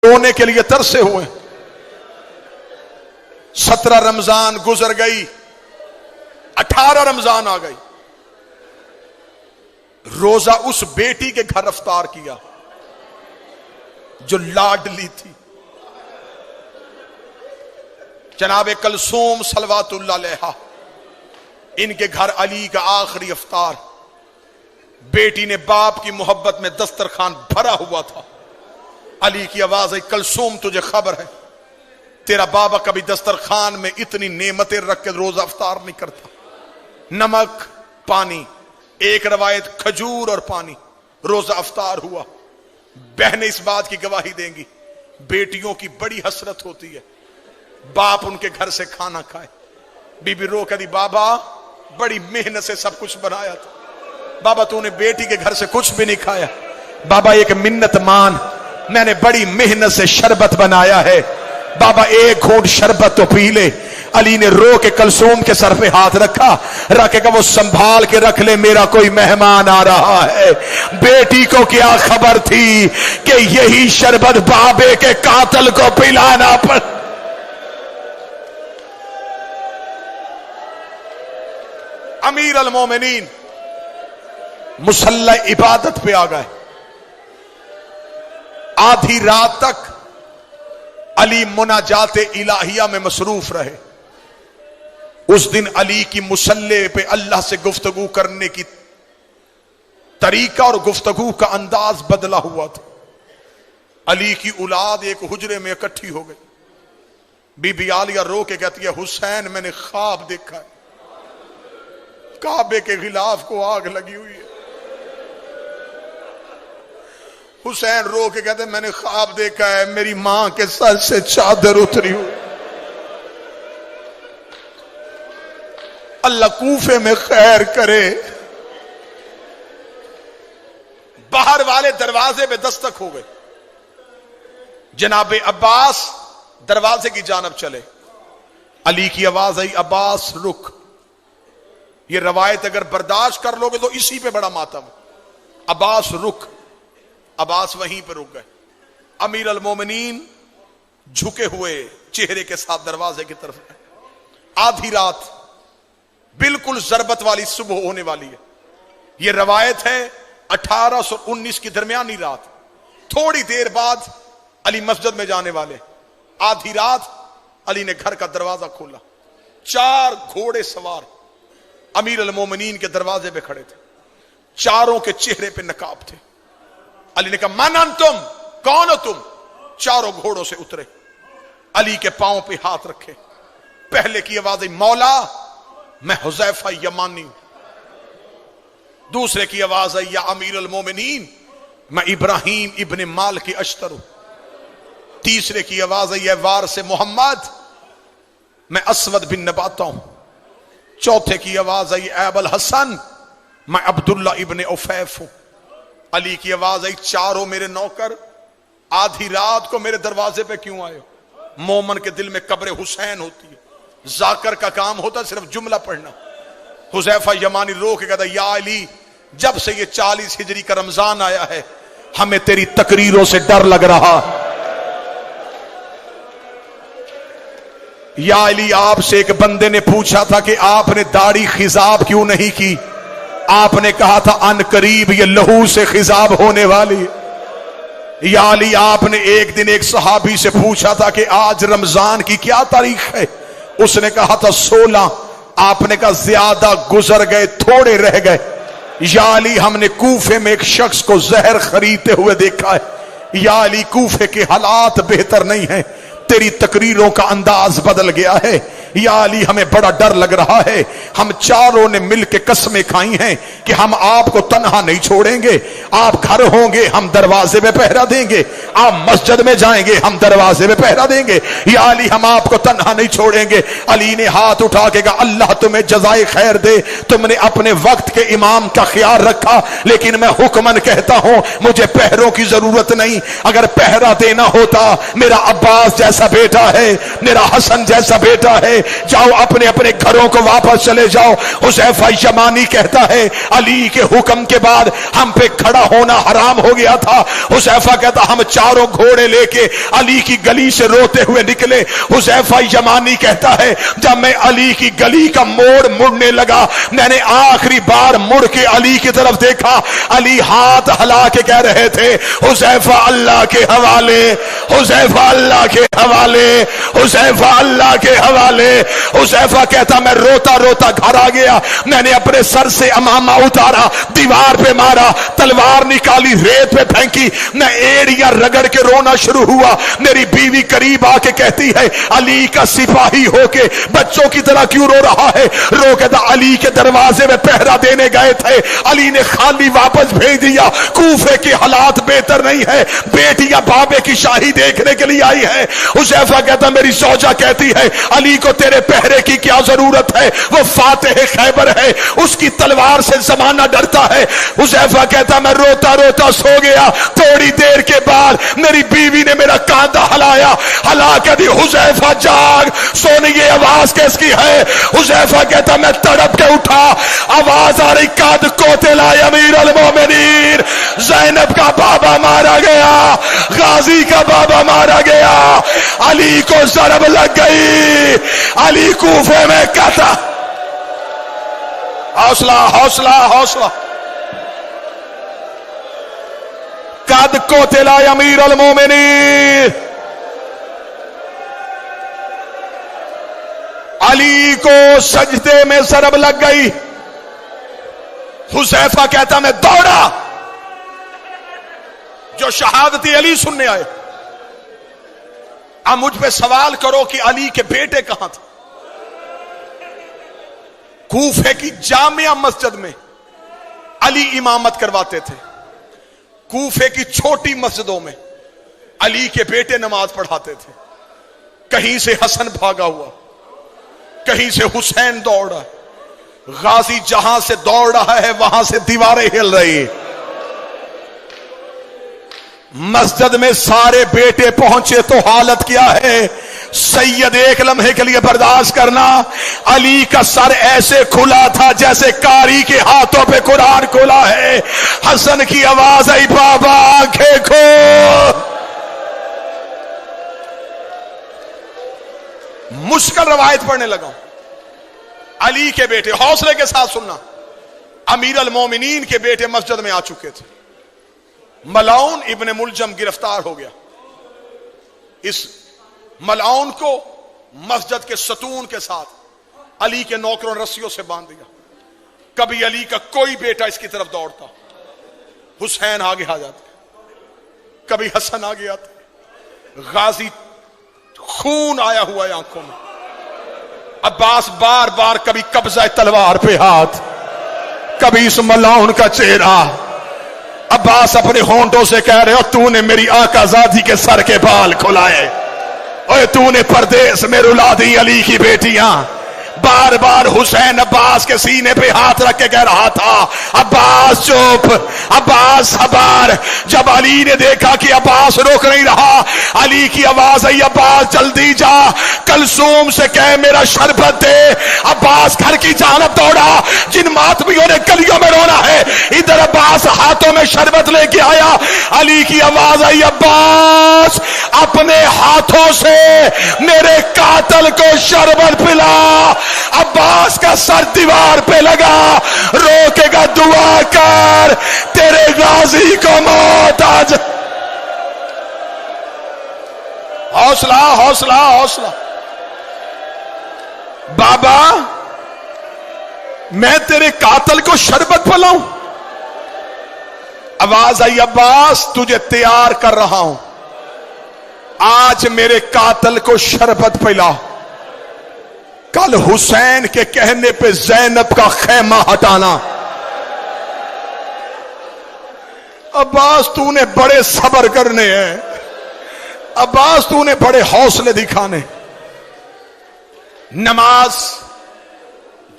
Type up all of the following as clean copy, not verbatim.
رونے کے لیے ترسے ہوئے. 17 رمضان گزر گئی, 18 رمضان آ گئی. روزہ اس بیٹی کے گھر افطار کیا جو لاڈلی تھی, جناب کلثوم صلوات اللہ علیہا. ان کے گھر علی کا آخری افطار. بیٹی نے باپ کی محبت میں دسترخوان بھرا ہوا تھا. علی کی آواز ہے, کلثوم تجھے خبر ہے تیرا بابا کبھی دسترخوان میں اتنی نعمتیں رکھ کے روزہ افطار نہیں کرتا. نمک, پانی, ایک روایت کھجور اور پانی. روزہ افطار ہوا. بہنیں اس بات کی گواہی دیں گی, بیٹیوں کی بڑی حسرت ہوتی ہے باپ ان کے گھر سے کھانا کھائے. بی بی رو کہتی بابا بڑی محنت سے سب کچھ بنایا تھا, بابا تو نے بیٹی کے گھر سے کچھ بھی نہیں کھایا. بابا ایک منت مان, میں نے بڑی محنت سے شربت بنایا ہے, بابا ایک گھونٹ شربت تو پی لے. علی نے رو کے کلثوم کے سر پہ ہاتھ رکھا, رکھے گا وہ سنبھال کے رکھ لے, میرا کوئی مہمان آ رہا ہے. بیٹی کو کیا خبر تھی کہ یہی شربت بابے کے قاتل کو پلانا پڑ. امیر المومنین مصلی عبادت پہ آ گئے. آدھی رات تک علی مناجات الہیہ میں مصروف رہے. اس دن علی کی مصلی پہ اللہ سے گفتگو کرنے کی طریقہ اور گفتگو کا انداز بدلا ہوا تھا. علی کی اولاد ایک حجرے میں اکٹھی ہو گئی. بی بی عالیہ رو کے کہتی ہے حسین میں نے خواب دیکھا ہے, کعبے کے غلاف کو آگ لگی ہوئی ہے. حسین رو کے کہتے میں نے خواب دیکھا ہے میری ماں کے سر سے چادر اتری ہوئی. اللہ کوفے میں خیر کرے. باہر والے دروازے پہ دستک ہو گئے. جناب عباس دروازے کی جانب چلے. علی کی آواز آئی عباس رک. یہ روایت اگر برداشت کر لو گے تو اسی پہ بڑا ماتم. عباس رک. عباس وہیں پہ رک گئے. امیر المومنین جھکے ہوئے چہرے کے ساتھ دروازے کی طرف گئے. آدھی رات, بالکل ضربت والی صبح ہونے والی ہے. یہ روایت ہے 1819 کی درمیانی رات. تھوڑی دیر بعد علی مسجد میں جانے والے. آدھی رات علی نے گھر کا دروازہ کھولا. 4 گھوڑے سوار امیر المومنین کے دروازے پہ کھڑے تھے. چاروں کے چہرے پہ نقاب تھے. علی نے کہا من انتم, کون ہو تم؟ چاروں گھوڑوں سے اترے. علی کے پاؤں پہ ہاتھ رکھے. پہلے کی آواز آئی مولا میں حذیفہ یمانی ہوں. دوسرے کی آواز آئی یا امیر المومنین میں ابراہیم ابن مالک اشتر ہوں. تیسرے کی آواز آئی وارث محمد میں اسود بن نباتہ ہوں. چوتھے کی آواز آئی اے ابو الحسن میں عبداللہ ابن عفیف ہوں. علی کی آواز آئی چاروں میرے نوکر آدھی رات کو میرے دروازے پہ کیوں آئے ہو؟ مومن کے دل میں قبر حسین ہوتی ہے. ذاکر کا کام ہوتا ہے صرف جملہ پڑھنا. حذیفہ یمانی رو کے کہتا یا علی جب سے یہ 40 ہجری کا رمضان آیا ہے ہمیں تیری تقریروں سے ڈر لگ رہا. یا علی آپ سے ایک بندے نے پوچھا تھا کہ آپ نے داڑھی خضاب کیوں نہیں کی؟ آپ نے کہا تھا ان قریب یہ لہو سے خضاب ہونے والی. یا علی آپ نے ایک دن ایک صحابی سے پوچھا تھا کہ آج رمضان کی کیا تاریخ ہے؟ اس نے کہا تھا 16. آپ نے کہا زیادہ گزر گئے تھوڑے رہ گئے. یا علی ہم نے کوفے میں ایک شخص کو زہر خریدتے ہوئے دیکھا ہے. یا علی کوفے کے حالات بہتر نہیں ہیں, تیری تقریروں کا انداز بدل گیا ہے. یا علی ہمیں بڑا ڈر لگ رہا ہے. ہم چاروں نے مل کے قسمیں کھائی ہیں کہ ہم آپ کو تنہا نہیں چھوڑیں گے. آپ گھر ہوں گے ہم دروازے میں پہرا دیں گے, آپ مسجد میں جائیں گے ہم دروازے میں پہرا دیں گے. یا علی ہم آپ کو تنہا نہیں چھوڑیں گے. علی نے ہاتھ اٹھا کے کہا اللہ تمہیں جزائے خیر دے, تم نے اپنے وقت کے امام کا خیال رکھا, لیکن میں حکمن کہتا ہوں مجھے پہروں کی ضرورت نہیں. اگر پہرا دینا ہوتا میرا عباس جیسا بیٹا ہے, میرا حسن جیسا بیٹا ہے, جاؤ اپنے اپنے گھروں کو واپس چلے جاؤ۔ حذیفہ یمانی کہتا ہے علی کے حکم کے بعد ہم پہ کھڑا ہونا حرام ہو گیا تھا۔ حذیفہ کہتا ہم چاروں گھوڑے لے کے علی کی گلی سے روتے ہوئے نکلے۔ حذیفہ یمانی کہتا ہے جب میں علی کی گلی کا موڑ مڑنے لگا، میں نے آخری بار مڑ کے علی کی طرف دیکھا، علی ہاتھ ہلا کے کہہ رہے تھے حذیفہ اللہ کے حوالے، حذیفہ اللہ کے حوالے، حذیفہ اللہ کے حوالے۔ حذیفہ کہتا میں روتا روتا گھر آ گیا، میں نے اپنے سر سے امامہ اتارا، دیوار پہ مارا، تلوار نکالی، ریت پہ پھینکی، میں ایڑیاں رگڑ کے رونا شروع ہوا۔ میری بیوی قریب آ کے کہتی ہے علی کا سپاہی ہو کے بچوں کی طرح کیوں رو رہا ہے؟ رو کے علی کے دروازے میں پہرا دینے گئے تھے، علی نے خالی واپس بھیج دیا۔ کوفے کے حالات بہتر نہیں ہے، بیٹیاں بابے کی شاہی دیکھنے کے لیے آئی ہے۔ حذیفہ کہتا میری زوجہ کہتی ہے علی کو تیرے پہرے کی کیا ضرورت ہے، وہ فاتح خیبر ہے، اس کی تلوار سے زمانہ ڈرتا ہے۔ حذیفہ کہتا میں روتا روتا سو گیا، تھوڑی دیر کے بعد میری بیوی نے میرا کاندھا ہلایا، ہلا کے دی حذیفہ جاگ، سونی یہ آواز کس کی ہے؟ حذیفہ کہتا میں تڑپ کے اٹھا، آواز آ رہی قد قتل امیر المومنین، زینب کا بابا مارا گیا، غازی کا بابا مارا گیا، علی کو ضرب لگ گئی، علی کوفے میں قتل۔ حوصلہ حوصلہ حوصلہ۔ قد قتل امیر المومنین، علی کو سجدے میں ضرب لگ گئی۔ حذیفہ کہتا میں دوڑا، جو شہادت علی سننے آئے۔ اب مجھ پہ سوال کرو کہ علی کے بیٹے کہاں تھے؟ کوفے کی جامعہ مسجد میں علی امامت کرواتے تھے، کوفے کی چھوٹی مسجدوں میں علی کے بیٹے نماز پڑھاتے تھے۔ کہیں سے حسن بھاگا ہوا، کہیں سے حسین دوڑا، غازی جہاں سے دوڑ رہا ہے وہاں سے دیواریں ہل رہی ہیں۔ مسجد میں سارے بیٹے پہنچے تو حالت کیا ہے؟ سید ایک لمحے کے لیے برداشت کرنا، علی کا سر ایسے کھلا تھا جیسے کاری کے ہاتھوں پہ قرآن کھلا ہے۔ حسن کی آواز آئی بابا آنکھیں کھول۔ مشکل روایت پڑھنے لگا۔ علی کے بیٹے، حوصلے کے ساتھ سننا، امیر المومنین کے بیٹے مسجد میں آ چکے تھے۔ ملعون ابن ملجم گرفتار ہو گیا۔ اس ملعون کو مسجد کے ستون کے ساتھ علی کے نوکروں رسیوں سے باندھ دیا۔ کبھی علی کا کوئی بیٹا اس کی طرف دوڑتا، حسین آگے آ جاتے، کبھی حسن آگے آتے، غازی خون آیا ہوا ہے آنکھوں میں، عباس بار بار کبھی قبضہ تلوار پہ ہاتھ، کبھی اس ملعون کا چہرہ۔ عباس اپنے ہونٹوں سے کہہ رہے ہو تو نے میری آقا زادی کے سر کے بال کھلائے، اور تو نے پردیس میں رلا دی علی کی بیٹیاں۔ بار بار حسین عباس کے سینے پہ ہاتھ رکھ کے کہہ رہا تھا عباس چپ، عباس صبر۔ جب علی نے دیکھا کہ عباس روک نہیں رہا، علی کی آواز آئی عباس جلدی جا، کلثوم سے کہہ میرا شربت دے۔ عباس گھر کی جانب دوڑا، جن ماتمیوں نے گلیوں میں رونا ہے، ادھر عباس ہاتھوں میں شربت لے کے آیا۔ علی کی آواز آئی عباس اپنے ہاتھوں سے میرے قاتل کو شربت پلا۔ عباس کا سر دیوار پہ لگا، روکے گا دعا کر تیرے غازی کو موت آ جائے۔ حوصلہ حوصلہ حوصلہ۔ بابا میں تیرے قاتل کو شربت پلاؤں؟ آواز آئی عباس تجھے تیار کر رہا ہوں، آج میرے قاتل کو شربت پلا، کل حسین کے کہنے پہ زینب کا خیمہ ہٹانا۔ عباس تو نے بڑے صبر کرنے ہیں، عباس تو نے بڑے حوصلے دکھانے۔ نماز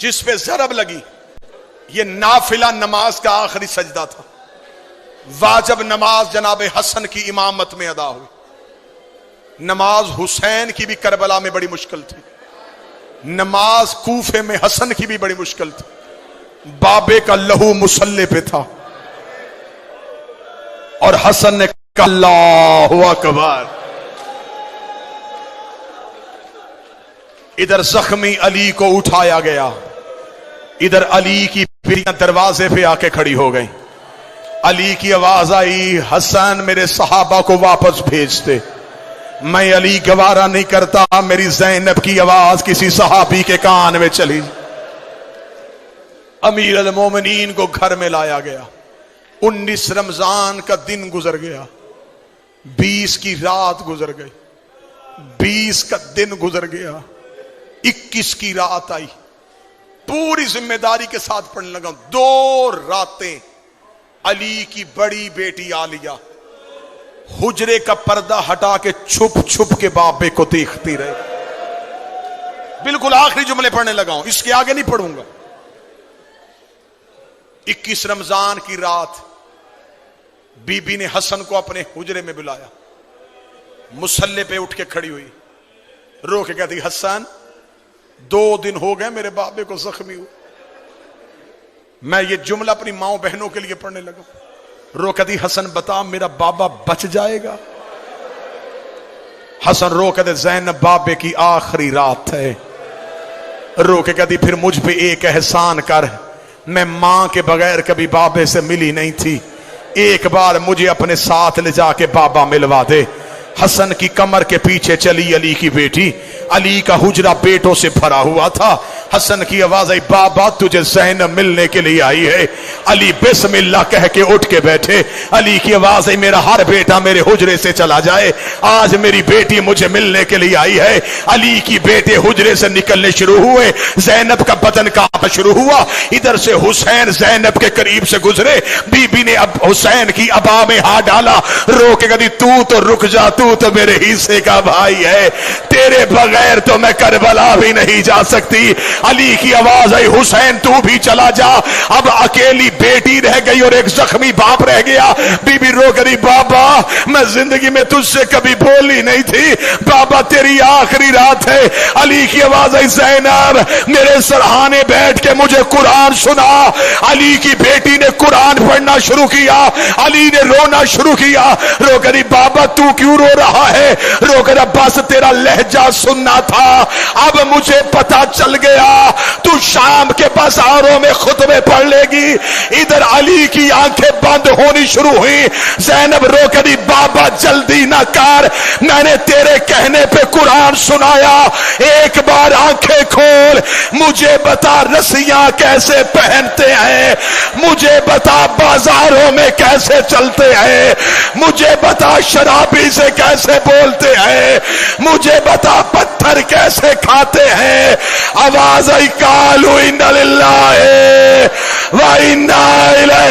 جس پہ ضرب لگی یہ نافلہ نماز کا آخری سجدہ تھا، واجب نماز جناب حسن کی امامت میں ادا ہوئی۔ نماز حسین کی بھی کربلا میں بڑی مشکل تھی، نماز کوفے میں حسن کی بھی بڑی مشکل تھی، بابے کا لہو مسلح پہ تھا اور حسن نے کہا اللہ اکبر. ادھر زخمی علی کو اٹھایا گیا، ادھر علی کی بیٹیاں دروازے پہ آ کے کھڑی ہو گئی. علی کی آواز آئی، حسن میرے صحابہ کو واپس بھیج دے. میں علی گوارا نہیں کرتا میری زینب کی آواز کسی صحابی کے کان میں چلی. امیر المومنین کو گھر میں لایا گیا. 19 رمضان کا دن گزر گیا، 20 کی رات گزر گئی، 20 کا دن گزر گیا، 21 کی رات آئی. پوری ذمہ داری کے ساتھ پڑھنے لگا. 2 راتیں علی کی بڑی بیٹی عالیہ حجرے کا پردہ ہٹا کے چھپ چھپ کے بابے کو دیکھتی رہے. بالکل آخری جملے پڑھنے لگا ہوں، اس کے آگے نہیں پڑھوں گا. 21 رمضان کی رات بی بی نے حسن کو اپنے حجرے میں بلایا. مصلے پہ اٹھ کے کھڑی ہوئی، رو کے کہتی حسن 2 دن ہو گئے میرے بابے کو زخمی ہوئے. میں یہ جملہ اپنی ماؤں بہنوں کے لیے پڑھنے لگا. رو کہتی حسن بتا میرا بابا بچ جائے گا. حسن رو کہتے زینب بابے کی آخری رات ہے. رو کے کہتی پھر مجھ پہ ایک احسان کر، میں ماں کے بغیر کبھی بابے سے ملی نہیں تھی، ایک بار مجھے اپنے ساتھ لے جا کے بابا ملوا دے. حسن کی کمر کے پیچھے چلی علی کی بیٹی. علی کا حجرہ بیٹوں سے بھرا ہوا تھا. حسن کی آواز آئی بابا تجھے زینب ملنے کے لیے آئی ہے. علی بسم اللہ کہہ کے اٹھ کے بیٹھے. علی کی آواز آئی میرا ہر بیٹا میرے حجرے سے چلا جائے، آج میری بیٹی مجھے ملنے کے لیے آئی ہے. علی کی بیٹے حجرے سے نکلنے شروع ہوئے، زینب کا بدن کانپنا شروع ہوا. ادھر سے حسین زینب کے قریب سے گزرے. بی بی نے اب حسین کی ابا میں ہاتھ ڈالا، رو کے کہتی تو رک جا، تو میرے حصے کا بھائی ہے، تیرے بغیر تو میں کربلا بھی نہیں جا سکتی. علی کی آواز آئی حسین تو بھی چلا جا. اب اکیلی بیٹی رہ گئی اور ایک زخمی باپ رہ گیا. بی بی رو کری بابا میں زندگی میں تجھ سے کبھی بولی نہیں تھی، بابا تیری آخری رات ہے. علی کی آواز آئی زینب میرے سرہانے بیٹھ کے مجھے قرآن سنا. علی کی بیٹی نے قرآن پڑھنا شروع کیا. علی نے رونا شروع کیا. رو کری بابا تو کیوں رو رہا ہے؟ رو کر بس تیرا لہجہ سننا تھا، اب مجھے پتا چل گیا تو شام کے بازاروں میں خطبے پڑھ لے گی. ادھر علی کی آنکھیں بند ہونی شروع ہوئی. زینب رو کری بابا جلدی نہ کر، میں نے تیرے کہنے پہ قرآن سنایا، ایک بار آنکھیں کھول. مجھے بتا رسیاں کیسے پہنتے ہیں، مجھے بتا بازاروں میں کیسے چلتے ہیں، مجھے بتا شرابی سے کیسے بولتے ہیں، مجھے بتا پتھر کیسے کھاتے ہیں. آواز آئی قالوا انا للہ و انا الیہ